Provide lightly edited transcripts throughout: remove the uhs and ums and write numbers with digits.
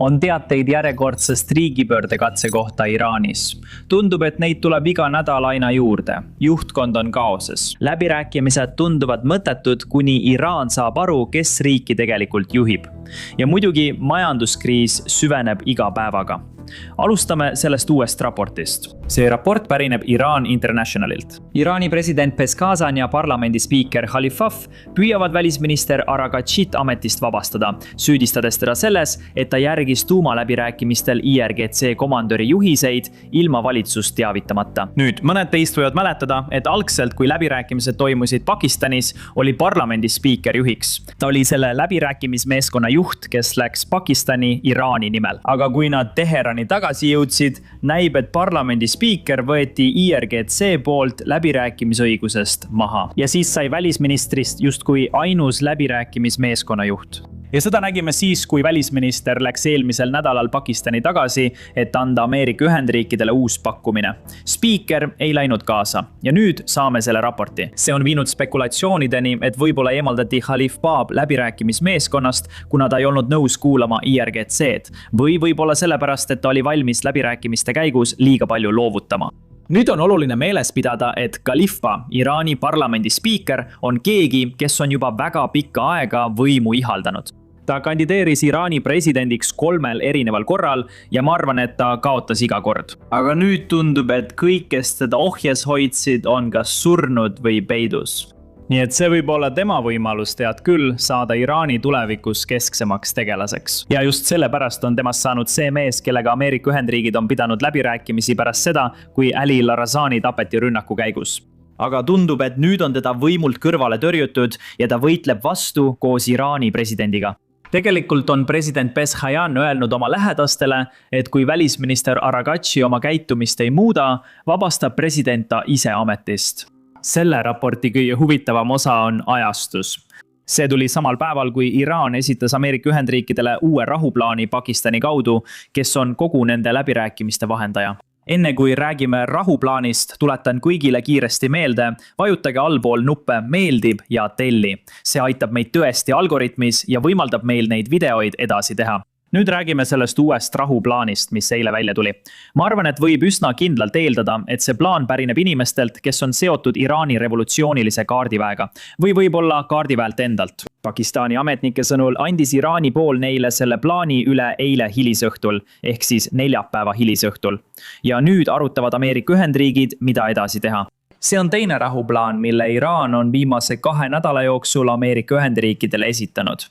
On teateid järjekordsest riigipöördekatse kohta Iraanis. Tundub, et neid tuleb iga nädal aina juurde. Juhtkond on kaoses. Läbirääkimised tunduvad mõttetud, kuni Iraan saab aru, kes riiki tegelikult juhib. Ja muidugi majanduskriis süveneb iga päevaga. Alustame sellest uuest raportist. See raport pärineb Iran Internationalilt. Iraani president Peskazan ja parlamendi spiiker Khalifaf püüavad välisminister Araghachit ametist vabastada, süüdistades teda selles, et ta järgis tuumaläbirääkimistel IRGC komandöri juhiseid ilma valitsust teavitamata. Nüüd, mõned teist võivad mäletada, et algselt, kui läbirääkimised toimusid Pakistanis, oli parlamendi spiiker juhiks. Ta oli selle läbirääkimismeeskonna juht, kes läks Pakistani Iraani nimel. Aga kui nad Teherani tagasi jõudsid, näib, et parlamendi spiiker võeti IRGC poolt läbirääkimisõigusest maha. Ja siis sai välisministrist justkui ainus läbirääkimismeeskonna juht. Ja seda nägime siis, kui välisminister läks eelmisel nädalal Pakistani tagasi, et anda Ameerika Ühendriikidele uus pakkumine. Spiiker ei läinud kaasa ja nüüd saame selle raporti. See on viinud spekulatsioonideni, et võib-olla eemaldati Khalif Baab läbirääkimismeeskonnast, kuna ta ei olnud nõus kuulama IRGC-d. Või võib-olla sellepärast, et ta oli valmis läbirääkimiste käigus liiga palju loovutama. Nüüd on oluline meeles pidada, et Khalifa, Iraani parlamendi spiiker, on keegi, kes on juba väga pikka aega võimu ihaldanud. Ta kandideeris Iraani presidendiks 3 erineval korral ja ma arvan, et ta kaotas iga kord. Aga nüüd tundub, et kõik, kes teda ohjes hoidsid, on kas surnud või peidus. Nii et see võib olla tema võimalus, tead küll, saada Iraani tulevikus kesksemaks tegelaseks. Ja just sellepärast on temast saanud see mees, kellega Ameerika Ühendriigid on pidanud läbirääkimisi pärast seda, kui Ali Larazani tapeti rünnaku käigus. Aga tundub, et nüüd on teda võimult kõrvale tõrjutud ja ta võitleb vastu koos Iraani presidendiga. Tegelikult on president Pezeshkian öelnud oma lähedastele, et kui välisminister Araghachi oma käitumist ei muuda, vabastab president ta ise ametist. Selle raporti kõige huvitavam osa on ajastus. See tuli samal päeval, kui Iraan esitas Ameerika Ühendriikidele uue rahuplaani Pakistani kaudu, kes on kogu nende läbirääkimiste vahendaja. Enne kui räägime rahuplaanist, tuletan kõigile kiiresti meelde, vajutage allpool nuppe meeldib ja telli. See aitab meid tõesti algoritmis ja võimaldab meil neid videoid edasi teha. Nüüd räägime sellest uuest rahuplaanist, mis eile välja tuli. Ma arvan, et võib üsna kindlalt eeldada, et see plaan pärineb inimestelt, kes on seotud Iraani revolutsioonilise kaardiväega või võib-olla kaardiväelt endalt. Pakistani ametnike sõnul andis Iraani pool neile selle plaani üle eile hilisõhtul, ehk siis neljapäeva hilisõhtul. Ja nüüd arutavad Ameerika Ühendriigid, mida edasi teha. See on teine rahuplaan, mille Iraan on viimase 2 nädala jooksul Ameerika Ühendriikidele esitanud.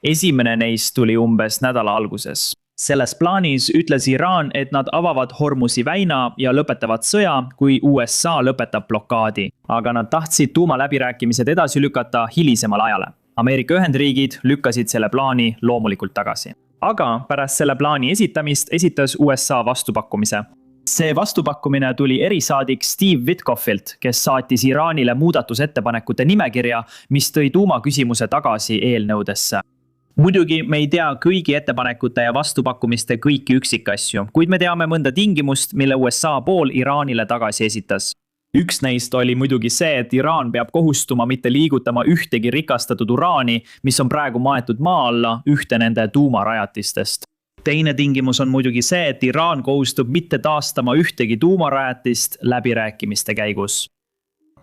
Esimene neist tuli umbes nädala alguses. Selles plaanis ütles Iraan, et nad avavad Hormuzi väina ja lõpetavad sõja, kui USA lõpetab blokaadi. Aga nad tahtsid tuumaläbirääkimised edasi lükata hilisemal ajale. Ameerika Ühendriigid lükkasid selle plaani loomulikult tagasi. Aga pärast selle plaani esitamist esitas USA vastupakkumise. See vastupakkumine tuli erisaadik Steve Witkoffilt, kes saatis Iraanile muudatusettepanekute nimekirja, mis tõi tuumaküsimuse tagasi eelnõudesse. Muidugi me ei tea kõigi ettepanekute ja vastupakkumiste kõiki üksikasju, kuid me teame mõnda tingimust, mille USA pool Iraanile tagasi esitas. Üks neist oli muidugi see, et Iraan peab kohustuma mitte liigutama ühtegi rikastatud uraani, mis on praegu maetud maa alla ühte nende tuumarajatistest. Teine tingimus on muidugi see, et Iraan kohustub mitte taastama ühtegi tuumarajatist läbirääkimiste käigus.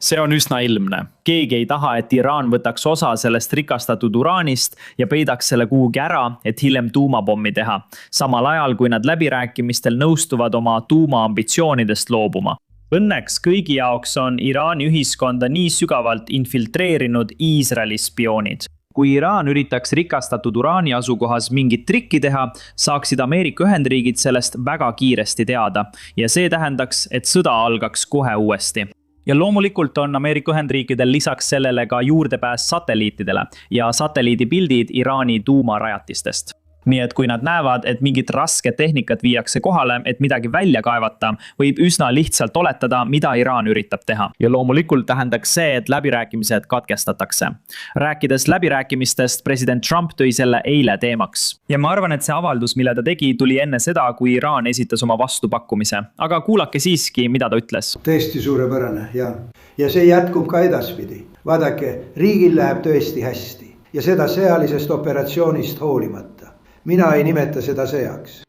See on üsna ilmne. Keegi ei taha, et Iraan võtaks osa sellest rikastatud uraanist ja peidaks selle kuhugi ära, et hiljem tuumapommi teha. Samal ajal, kui nad läbirääkimistel nõustuvad oma tuumaambitsioonidest loobuma. Õnneks kõigi jaoks on Iraani ühiskonda nii sügavalt infiltreerinud Iisraeli spioonid. Kui Iraan üritaks rikastatud uraani asukohas mingit trikki teha, saaksid Ameerika Ühendriigid sellest väga kiiresti teada ja see tähendaks, et sõda algaks kohe uuesti. Ja loomulikult on Ameerika Ühendriikidel lisaks sellele ka juurdepääs satelliitidele ja satelliidipildid Iraani tuumarajatistest. Nii et kui nad näevad, et mingit rasket tehnikat viiakse kohale, et midagi välja kaevata, võib üsna lihtsalt oletada, mida Iraan üritab teha. Ja loomulikult tähendaks see, et läbirääkimised katkestatakse. Rääkides läbirääkimistest, president Trump tõi selle eile teemaks. Ja ma arvan, et see avaldus, mille ta tegi, tuli enne seda, kui Iraan esitas oma vastupakkumise. Aga kuulake siiski, mida ta ütles. Tõesti suurepärane, ja see jätkub ka edaspidi. Vaadake, riigil läheb tõesti hästi ja seda sõjalisest operatsioonist hoolimata. mina ei nimeta seda sõjaks.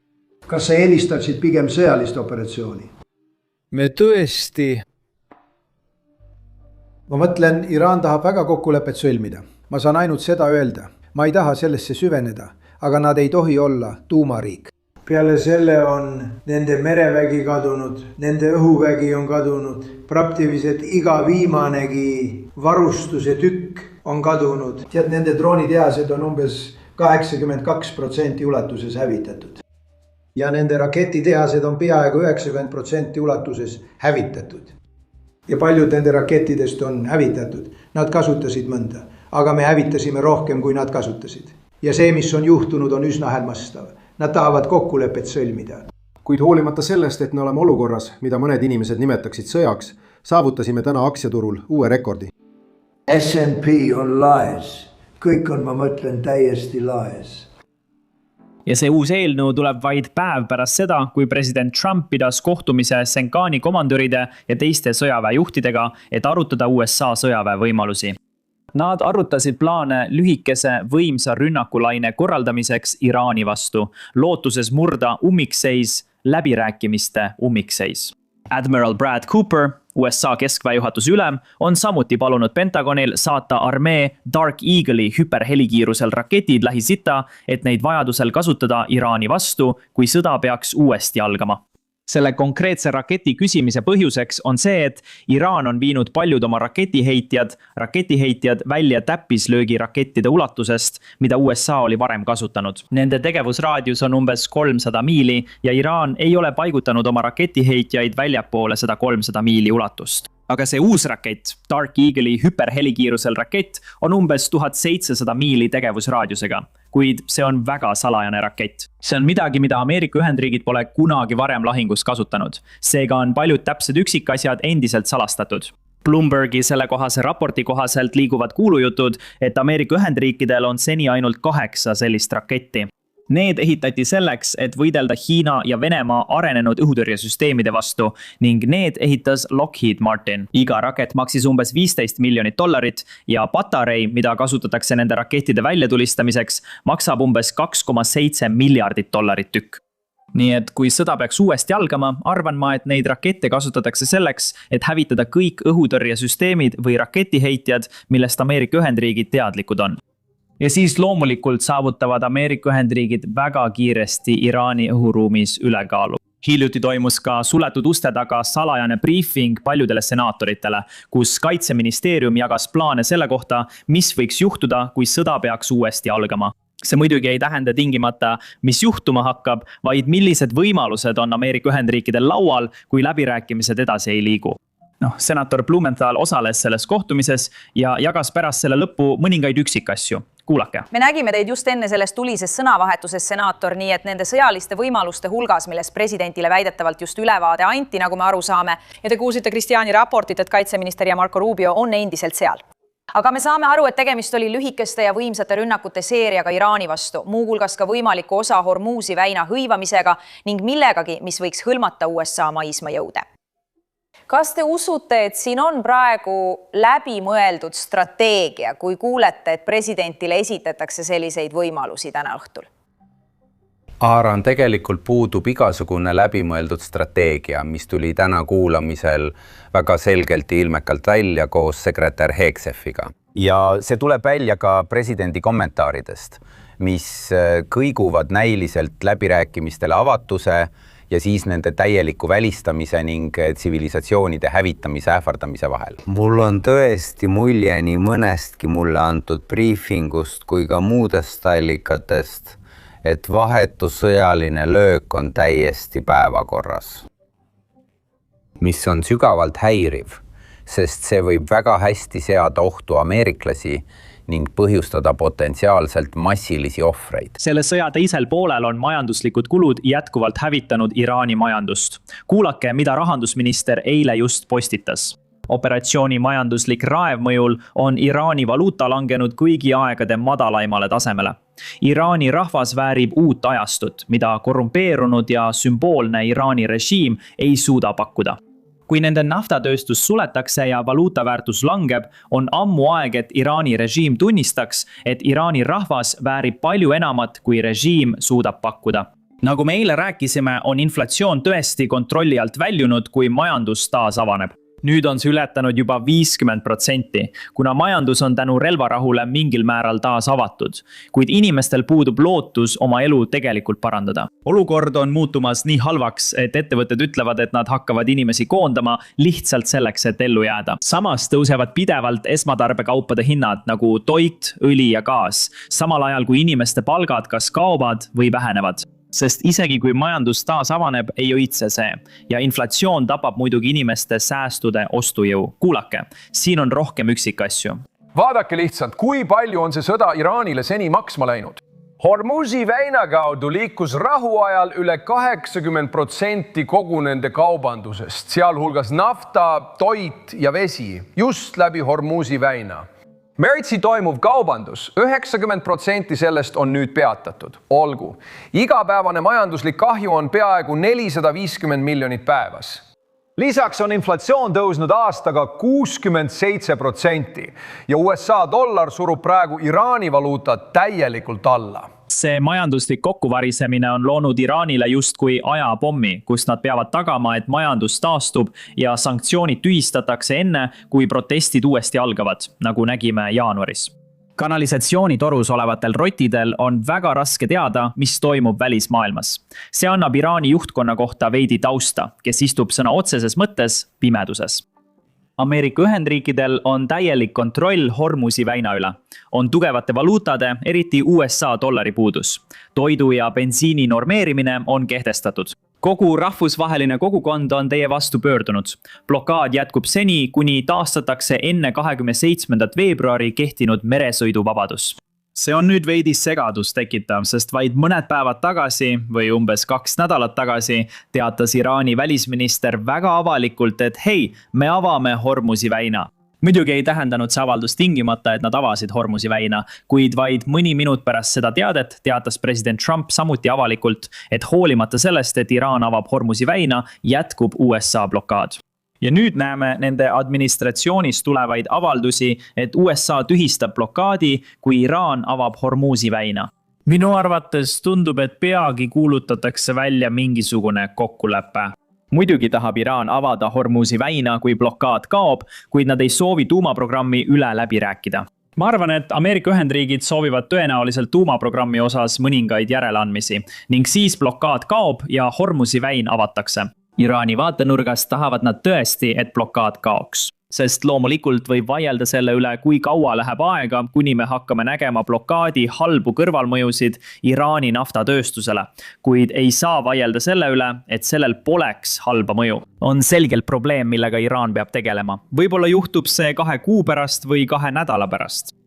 Kas sa eelistaksid pigem sõjalist operatsiooni? Me tõesti... Ma mõtlen, Iraan tahab väga kokkulepet sõlmida. Ma saan ainult seda öelda. Ma ei taha sellesse süveneda, aga nad ei tohi olla tuumariik. Peale selle on nende merevägi kadunud, nende õhuvägi on kadunud, praktiliselt iga viimanegi varustuse tükk on kadunud. Tead, nende droonitehased on umbes 82% ulatuses hävitatud. Ja nende raketitehased on peaaegu 90% ulatuses hävitatud. Ja paljud nende rakettidest on hävitatud. Nad kasutasid mõnda, aga me hävitasime rohkem, kui nad kasutasid. Ja see, mis on juhtunud, on üsna hämmastav. Nad tahavad kokkulepet sõlmida. Kuid hoolimata sellest, et me oleme olukorras, mida mõned inimesed nimetaksid sõjaks, saavutasime täna aktsiaturul uue rekordi. S&P on laes. Kõik on, ma mõtlen, täiesti laes. Ja see uus eelnõu tuleb vaid päev pärast seda, kui president Trump pidas kohtumise Senkani komandöride ja teiste sõjaväejuhtidega, et arutada USA sõjaväe võimalusi. Nad arutasid plaane lühikese võimsa rünnakulaine korraldamiseks Iraani vastu, lootuses murda ummikseis, läbirääkimiste ummikseis. Admiral Brad Cooper, USA keskväejuhatuse ülem, on samuti palunud Pentagonil saata armee Dark Eagle'i hüperhelikiirusel raketid Lähis-Ita, et neid vajadusel kasutada Iraani vastu, kui sõda peaks uuesti algama. Selle konkreetse raketi küsimise põhjuseks on see, et Iraan on viinud paljud oma raketiheitjad välja täppislöögi rakettide ulatusest, mida USA oli varem kasutanud. Nende tegevusraadius on umbes 300 miili ja Iraan ei ole paigutanud oma raketiheitjaid väljapoole seda 300 miili ulatust. Aga see uus rakett, Dark Eagle'i hüperhelikiirusel rakett, on umbes 1700 miili tegevusraadiusega, kuid see on väga salajane rakett. See on midagi, mida Ameerika Ühendriigid pole kunagi varem lahingus kasutanud. Seega on paljud täpsed üksikasjad endiselt salastatud. Bloombergi sellekohase raporti kohaselt liiguvad kuulujutud, et Ameerika Ühendriikidel on seni ainult 8 sellist raketti. Need ehitati selleks, et võidelda Hiina ja Venemaa arenenud õhutõrjesüsteemide vastu ning need ehitas Lockheed Martin. Iga rakett maksis umbes $15 miljonit ja patarei, mida kasutatakse nende rakettide väljatulistamiseks, maksab umbes $2,7 miljardit tükk. Nii et kui sõda peaks uuesti algama, arvan ma, et neid rakette kasutatakse selleks, et hävitada kõik õhutõrjesüsteemid või raketiheitjad, millest Ameerika Ühendriigid teadlikud on. Ja siis loomulikult saavutavad Ameerika Ühendriigid väga kiiresti Iraani õhuruumis ülekaalu. Hiljuti toimus ka suletud uste taga salajane briefing paljudele senaatoritele, kus kaitseministeerium jagas plaane selle kohta, mis võiks juhtuda, kui sõda peaks uuesti algama. See muidugi ei tähenda tingimata, mis juhtuma hakkab, vaid millised võimalused on Ameerika Ühendriikidel laual, kui läbirääkimised edasi ei liigu. Senator Blumenthal osales selles kohtumises ja jagas pärast selle lõppu mõningaid üksikasju. Kuulake. Me nägime teid just enne sellest tulises sõnavahetuses, senaator, nii et nende sõjaliste võimaluste hulgas, millest presidentile väidetavalt just ülevaade anti, nagu me aru saame, ja te kuulsite Kristiani raportit, et kaitseminister ja Marco Rubio on endiselt seal. Aga me saame aru, et tegemist oli lühikeste ja võimsate rünnakute seeriaga Iraani vastu, muuhulgas ka võimaliku osa Hormuzi väina hõivamisega ning millegagi, mis võiks hõlmata USA maismaajõude. Kas te usute, et siin on praegu läbimõeldud strateegia, kui kuulete, et presidentile esitatakse selliseid võimalusi täna õhtul? Arvan, tegelikult puudub igasugune läbimõeldud strateegia, mis tuli täna kuulamisel väga selgelt ja ilmekalt välja koos sekretär Hegseffiga. Ja see tuleb välja ka presidendi kommentaaridest, mis kõiguvad näiliselt läbirääkimistele avatuse ja siis nende täieliku välistamise ning tsivilisatsioonide hävitamise ähvardamise vahel. Mul on tõesti mulje nii mõnestki mulle antud briefingust kui ka muudest allikatest, et vahetu sõjaline löök on täiesti päevakorras. Mis on sügavalt häiriv, sest see võib väga hästi seada ohtu ameeriklasi ning põhjustada potentsiaalselt massilisi ohvreid. Selle sõja teisel poolel on majanduslikud kulud jätkuvalt hävitanud Iraani majandust. Kuulake, mida rahandusminister eile just postitas. Operatsiooni majanduslik raevmõjul on Iraani valuuta langenud kõigi aegade madalaimale tasemele. Iraani rahvas väärib uut ajastut, mida korrumpeerunud ja sümboolne Iraani režiim ei suuda pakkuda. kui nende naftatööstus suletakse ja valuutaväärtus langeb, on ammu aeg, et Iraani režiim tunnistaks, et Iraani rahvas väärib palju enamat, kui režiim suudab pakkuda. Nagu me eile rääkisime, on inflatsioon tõesti kontrolli alt väljunud, kui majandus taas avaneb. Nüüd on see ületanud juba 50%, kuna majandus on tänu relvarahule mingil määral taas avatud, kuid inimestel puudub lootus oma elu tegelikult parandada. Olukord on muutumas nii halvaks, et ettevõtted ütlevad, et nad hakkavad inimesi koondama lihtsalt selleks, et ellu jääda. Samas tõusevad pidevalt esmatarbekaupade hinnad nagu toit, õli ja gaas, samal ajal kui inimeste palgad kas kaovad või vähenevad. Sest isegi kui majandus taas avaneb, ei õitse see. Ja inflatsioon tapab muidugi inimeste säästude ostujõu. Kuulake, siin on rohkem üksikasju. Vaadake lihtsalt, kui palju on see sõda Iraanile seni maksma läinud. Hormuzi väina kaudu liikus rahuajal üle 80% kogu nende kaubandusest, sealhulgas nafta, toit ja vesi, just läbi Hormuzi väina. Märtsi toimuv kaubandus, 90% sellest on nüüd peatatud. Olgu, igapäevane majanduslik kahju on peaaegu 450 miljonit päevas. Lisaks on inflatsioon tõusnud aastaga 67% ja USA dollar surub praegu Iraani valuutat täielikult alla. See majanduslik kokkuvarisemine on loonud Iraanile justkui ajapommi, kus nad peavad tagama, et majandus taastub ja sanktsioonid tühistatakse enne, kui protestid uuesti algavad, nagu nägime jaanuaris. Kanalisatsioonitorus olevatel rottidel on väga raske teada, mis toimub välismaailmas. See annab Iraani juhtkonna kohta veidi tausta, kes istub sõna otseses mõttes pimeduses. Ameerika Ühendriikidel on täielik kontroll Hormuzi väina üle. On tugevate valuutade, eriti USA dollari puudus. Toidu ja bensiini normeerimine on kehtestatud. Kogu rahvusvaheline kogukond on teie vastu pöördunud. Blokaad jätkub seni, kuni taastatakse enne 27. veebruari kehtinud meresõiduvabadus. See on nüüd veidi segadust tekitav, sest vaid mõned päevad tagasi või umbes 2 nädalat tagasi teatas Iraani välisminister väga avalikult, et hei, me avame Hormuzi väina. Muidugi ei tähendanud see avaldus tingimata, et nad avasid Hormuzi väina, kuid vaid mõni minut pärast seda teadet teatas president Trump samuti avalikult, et hoolimata sellest, et Iraan avab Hormuzi väina, jätkub USA blokaad. Ja nüüd näeme nende administratsioonist tulevaid avaldusi, et USA tühistab blokaadi, kui Iraan avab Hormuzi väina. Minu arvates tundub, et peagi kuulutatakse välja mingisugune kokkulepe. Muidugi tahab Iraan avada Hormuzi väina, kui blokaad kaob, kuid nad ei soovi tuumaprogrammi üle läbi rääkida. Ma arvan, et Ameerika Ühendriigid soovivad tõenäoliselt tuumaprogrammi osas mõningaid järeleandmisi ning siis blokaad kaob ja Hormuzi väin avatakse. Iraani vaatenurgast tahavad nad tõesti, et blokaad kaoks. Sest loomulikult võib vaielda selle üle, kui kaua läheb aega, kuni me hakkame nägema blokaadi halbu kõrvalmõjusid Iraani naftatööstusele. Kuid ei saa vaielda selle üle, et sellel poleks halba mõju. On selgelt probleem, millega Iraan peab tegelema. Võib-olla juhtub see 2 kuu pärast või 2 nädala pärast.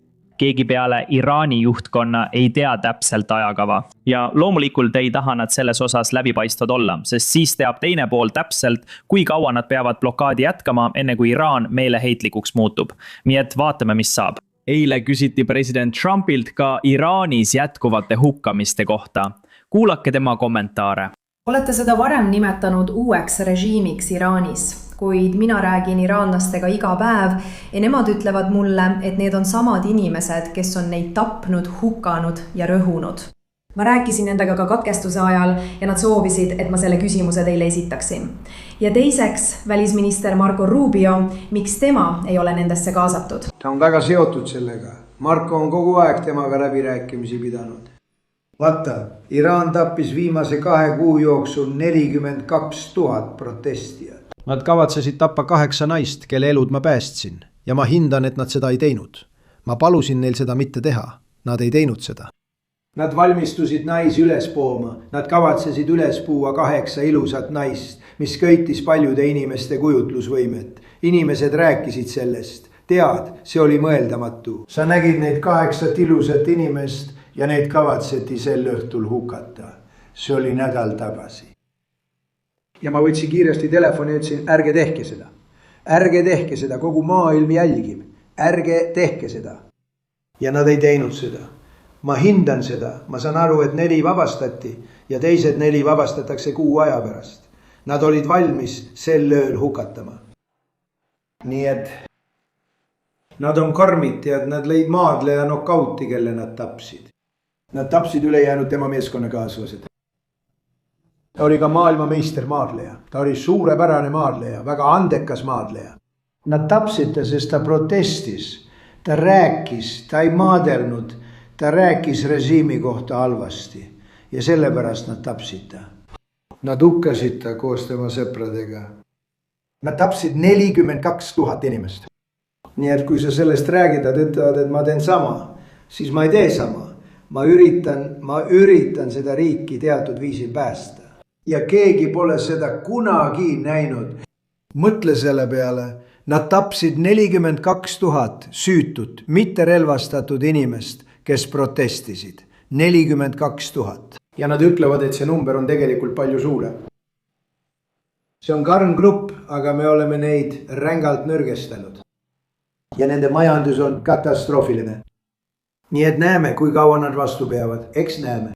Keegi peale Iraani juhtkonna ei tea täpselt ajakava. Ja loomulikult ei taha nad selles osas läbipaistvad olla, sest siis teab teine pool täpselt, kui kaua nad peavad blokaadi jätkama, enne kui Iraan meeleheitlikuks muutub. Nii et vaatame, mis saab. Eile küsiti president Trumpilt ka Iraanis jätkuvate hukkamiste kohta. Kuulake tema kommentaare. Olete seda varem nimetanud uueks režiimiks Iraanis, kuid mina räägin iraanlastega iga päev ja nemad ütlevad mulle, et need on samad inimesed, kes on neid tapnud, hukanud ja rõhunud. Ma rääkisin nendega ka katkestuse ajal ja nad soovisid, et ma selle küsimuse teile esitaksin. Ja teiseks, välisminister Marco Rubio, miks tema ei ole nendesse kaasatud? Ta on väga seotud sellega. Marco on kogu aeg temaga läbirääkimisi pidanud. Vaata, Iraan tappis viimase 2 kuu jooksul 42 000 protestijat. Nad kavatsesid tappa 8 naist, kelle elud ma päästsin. Ja ma hindan, et nad seda ei teinud. Ma palusin neil seda mitte teha. Nad ei teinud seda. Nad valmistusid naisi üles pooma. Nad kavatsesid üles puua 8 ilusat naist, mis köitis paljude inimeste kujutlusvõimet. Inimesed rääkisid sellest. Tead, see oli mõeldamatu. Sa nägid neid 8 ilusat inimest ja neid kavatseti sel õhtul hukata. See oli nädal tagasi. Ja ma võtsin kiiresti telefoni ja ütlesin, ärge tehke seda. Ärge tehke seda, kogu maailm jälgib. Ärge tehke seda. Ja nad ei teinud seda. Ma hindan seda. Ma saan aru, et 4 vabastati ja teised 4 vabastatakse 6 aja pärast. Nad olid valmis sel ööl hukatama. Nii et nad on karmid ja nad lõid maadleja nokauti, kelle nad tapsid. Nad tapsid ülejäänud tema meeskonnakaaslased. Ta oli ka maailmameister maadleja. Ta oli suurepärane maadleja, väga andekas maadleja. Nad tapsid ta, sest ta protestis. Ta rääkis, ta ei maadelnud, ta rääkis režiimi kohta halvasti ja sellepärast nad tapsid ta. Nad hukkasid ta koos tema sõpradega. Nad tapsid 42 000 inimest. Nii et kui sa sellest räägid, nad ütlevad, et ma teen sama, siis ma ei tee sama. Ma üritan seda riiki teatud viisil päästa. Ja keegi pole seda kunagi näinud. Mõtle selle peale, nad tapsid 42 000 süütut, mitte relvastatud inimest, kes protestisid. 42 000. Ja nad ütlevad, et see number on tegelikult palju suurem. See on karm grupp, aga me oleme neid rängalt nõrgestanud. Ja nende majandus on katastroofiline. Nii et näeme, kui kaua nad vastu peavad. Eks näeme.